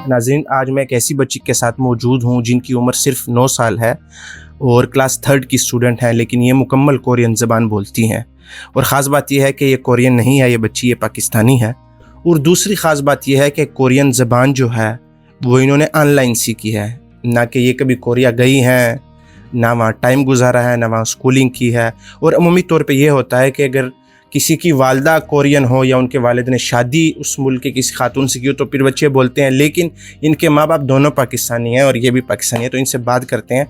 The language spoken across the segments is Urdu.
ناظرین، آج میں ایک ایسی بچی کے ساتھ موجود ہوں جن کی عمر صرف 9 سال ہے اور کلاس 3 کی اسٹوڈنٹ ہیں، لیکن یہ مکمل کورین زبان بولتی ہیں۔ اور خاص بات یہ ہے کہ یہ کورین نہیں ہے، یہ بچی یہ پاکستانی ہے۔ اور دوسری خاص بات یہ ہے کہ کورین زبان جو ہے وہ انہوں نے آن لائن سیکھی ہے، نہ کہ یہ کبھی کوریا گئی ہیں، نہ وہاں ٹائم گزارا ہے، نہ وہاں اسکولنگ کی ہے۔ اور عمومی طور پہ یہ ہوتا ہے کہ اگر کسی کی والدہ کورین ہو یا ان کے والد نے شادی اس ملک کے کسی خاتون سے کی ہو تو پھر بچے بولتے ہیں، لیکن ان کے ماں باپ دونوں پاکستانی ہیں اور یہ بھی پاکستانی ہے۔ تو ان سے بات کرتے ہیں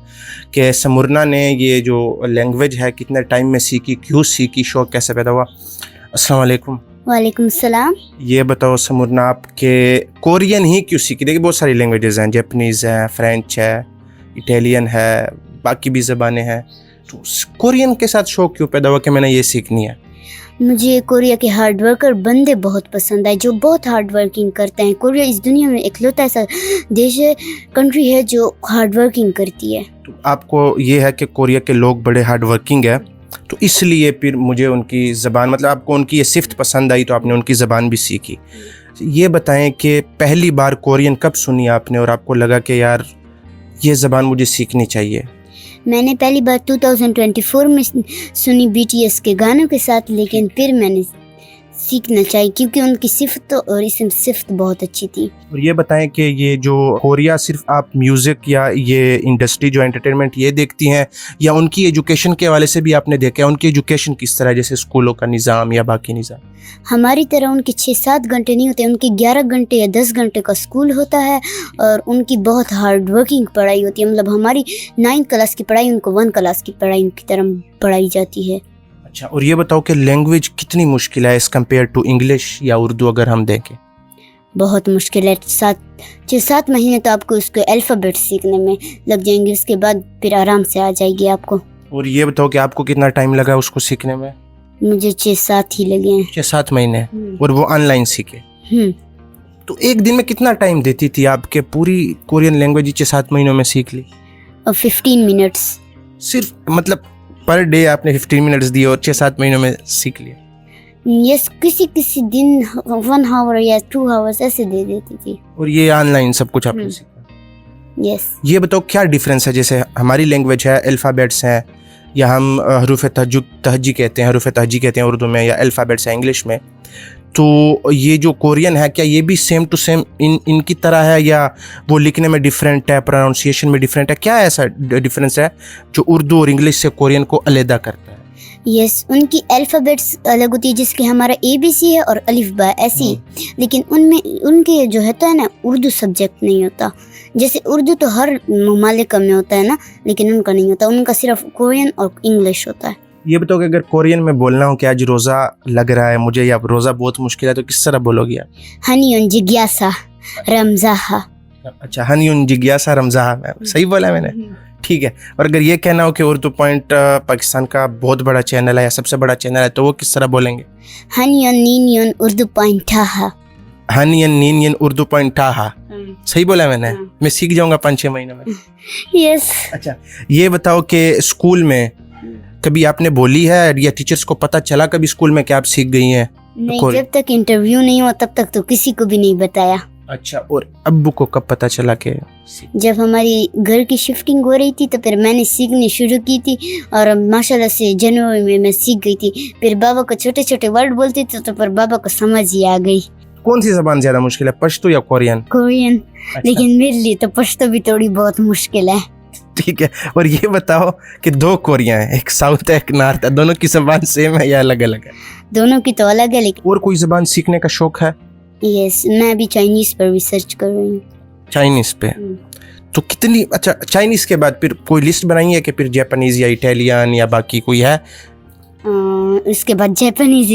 کہ سمورنا نے یہ جو لینگویج ہے کتنے ٹائم میں سیکھی، کیوں سیکھی، شوق کیسے پیدا ہوا۔ السلام علیکم۔ وعلیکم السلام۔ یہ بتاؤ سمورنا، آپ کے کورین ہی کیوں سیکھی؟ دیکھیں بہت ساری لینگویجز ہیں، جیپنیز ہے، فرینچ ہے، اٹیلین ہے، باقی بھی زبانیں ہیں، تو کورین کے ساتھ شوق کیوں پیدا ہوا کہ میں نے یہ سیکھنی ہے؟ مجھے کوریا کے ہارڈ ورکر بندے بہت پسند آئے جو بہت ہارڈ ورکنگ کرتے ہیں۔ کوریا اس دنیا میں اکلوتا ایسا دیش ہے، کنٹری ہے جو ہارڈ ورکنگ کرتی ہے۔ تو آپ کو یہ ہے کہ کوریا کے لوگ بڑے ہارڈ ورکنگ ہیں، تو اس لیے پھر مجھے ان کی زبان، مطلب آپ کو ان کی یہ صفت پسند آئی تو آپ نے ان کی زبان بھی سیکھی۔ یہ بتائیں کہ پہلی بار کورین کب سنی آپ نے اور آپ کو لگا کہ یار یہ زبان مجھے سیکھنی چاہیے؟ میں نے پہلی بار 2024 میں سنی BTS کے گانوں کے ساتھ، لیکن پھر میں نے سیکھنا چاہیے کیونکہ ان کی صفت اور اسم صفت بہت اچھی تھی۔ اور یہ بتائیں کہ یہ جو کوریا صرف آپ میوزک یا یہ انڈسٹری جو انٹرٹینمنٹ یہ دیکھتی ہیں، یا ان کی ایجوکیشن کے حوالے سے بھی آپ نے دیکھا ہے ان کی ایجوکیشن کس طرح ہے، جیسے اسکولوں کا نظام یا باقی نظام؟ ہماری طرح ان کے 6-7 گھنٹے نہیں ہوتے، ان کے 11 گھنٹے یا 10 گھنٹے کا اسکول ہوتا ہے، اور ان کی بہت ہارڈ ورکنگ پڑھائی ہوتی ہے۔ مطلب ہماری 9 کلاس کی پڑھائی ان کو 1 کلاس کی پڑھائی ان کی طرح پڑھائی جاتی ہے۔ اچھا، اور یہ بتاؤ کہ لینگویج کتنی مشکل ہے ایز کمپیئر ٹو انگلش یا اردو اگر ہم دیکھیں؟ بہت مشکل ہے۔ 6-7 مہینے تو آپ کو اس کے الفابیٹ سیکھنے میں لگ جائیں گے، اس کے بعد پھر آرام سے آ جائے گی آپ کو۔ اور یہ بتاؤ کہ آپ کو کتنا ٹائم لگا اس کو سیکھنے میں؟ مجھے 6-7 ہی لگے ہیں۔ 6-7 مہینے، اور وہ آن لائن سیکھے؟ تو ایک دن میں کتنا ٹائم دیتی تھی آپ کے پوری کورین لینگویج 6-7 مہینوں میں سیکھ لی؟ اور 15 منٹس صرف، مطلب پر ڈے آپ نے 15 منٹس دیے اور 6-7 مہینوں میں سیکھ لیا؟ یس، کسی دن 1 آور یا 2 آورس ایسے دے دیتی تھی۔ اور یہ آن لائن سب کچھ آپ نے سیکھا؟ یس۔ یہ بتاؤ کیا ڈیفرنس ہے، جیسے ہماری لینگویج ہے الفابیٹس ہیں، یا ہم حروف تہجی کہتے ہیں، حروف تہجی کہتے ہیں اردو میں، یا الفابیٹس ہیں انگلش میں، تو یہ جو کورین ہے کیا یہ بھی سیم ٹو سیم ان کی طرح ہے، یا وہ لکھنے میں ڈیفرنٹ ہے، پروننسیشن میں ڈیفرنٹ ہے؟ کیا ایسا ڈیفرنس ہے جو اردو اور انگلش سے کورین کو علیحدہ کرتا ہے؟ یس، ان کی الفابیٹس الگ ہوتی ہے، جس کے ہمارا ABC ہے اور الف با ایسی، لیکن ان کے جو ہوتا ہے نا اردو سبجیکٹ نہیں ہوتا۔ جیسے اردو تو ہر ممالک میں ہوتا ہے نا، لیکن ان کا نہیں ہوتا، ان کا صرف کورین اور انگلش ہوتا ہے۔ یہ بتاؤ کہ اگر کورین میں بولنا ہو کہ آج روزہ لگ رہا ہے مجھے، یا روزہ بہت مشکل ہے، تو کس طرح بولو گے آپ؟ ہنیون جگیاسا رمزاہا۔ اچھا، ہنیون جگیاسا رمزاہا، صحیح بولا میں نے؟ ٹھیک ہے۔ اور اگر یہ کہنا ہو کہ اردو پوائنٹ پاکستان کا بہت بڑا چینل ہے یا سب سے بڑا چینل ہے، تو وہ کس طرح بولیں گے؟ ہنیون نینیون اردو پوائنٹ ٹھاہا۔ ہنین نینین اردو پوائنٹ ٹھاہا، صحیح بولا میں نے؟ میں سیکھ جاؤں گا 5-6 مہینوں میں۔ یس۔ اچھا، یہ بتاؤ کہ اسکول میں کبھی آپ نے بولی ہے یا ٹیچرز کو پتہ چلا کبھی اسکول میں کہ آپ سیکھ گئی ہیں؟ نہیں، جب تک انٹرویو نہیں ہوا تب تک تو کسی کو بھی نہیں بتایا۔ اچھا، اور ابو کو کب پتہ چلا کہ؟ جب ہماری گھر کی شفٹنگ ہو رہی تھی تو پھر میں نے سیکھنی شروع کی تھی، اور ماشاءاللہ سے جنوری میں سیکھ گئی تھی۔ پھر بابا کو چھوٹے چھوٹے ورڈ بولتے تھے تو پھر بابا کو سمجھ ہی آ گئی۔ کون سی زبان زیادہ مشکل ہے، پشتو یا کورین؟ کورین، لیکن میرے لیے تو پشتو بھی تھوڑی بہت مشکل ہے۔ ٹھیک ہے، اور یہ بتاؤ کہ 2 کوریا ہیں، ایک ساؤتھ ہے ایک نارتھ ہے، دونوں کی زبان سیم ہے یا الگ الگ ہے؟ دونوں کی تو الگ ہے، لیکن اور کوئی زبان سیکھنے کا شوق ہے؟ یس، میں ابھی چائنیز پر ریسرچ کر رہی ہوں۔ چائنیز پہ؟ تو کتنی، اچھا چائنیز کے بعد پھر کوئی لسٹ بنائی ہے کہ پھر جاپانیز یا اٹیلین یا باقی کوئی ہے؟ اس کے بعد جاپانیز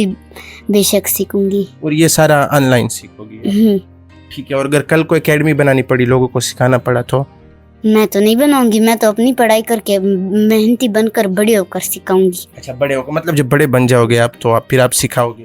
بے شک سیکھوں گی۔ اور یہ سارا آن لائن سیکھو گی؟ ٹھیک ہے، اور اگر کل کوئی اکیڈمی بنانی پڑی، لوگوں کو سکھانا پڑا تو؟ میں تو نہیں بناؤں گی، میں تو اپنی پڑھائی کر کے محنتی بن کر بڑے ہو کر سکھاؤں گی۔ اچھا، بڑے ہو کر، مطلب جب بڑے بن جاؤ گے آپ تو پھر آپ سکھاؤ گے؟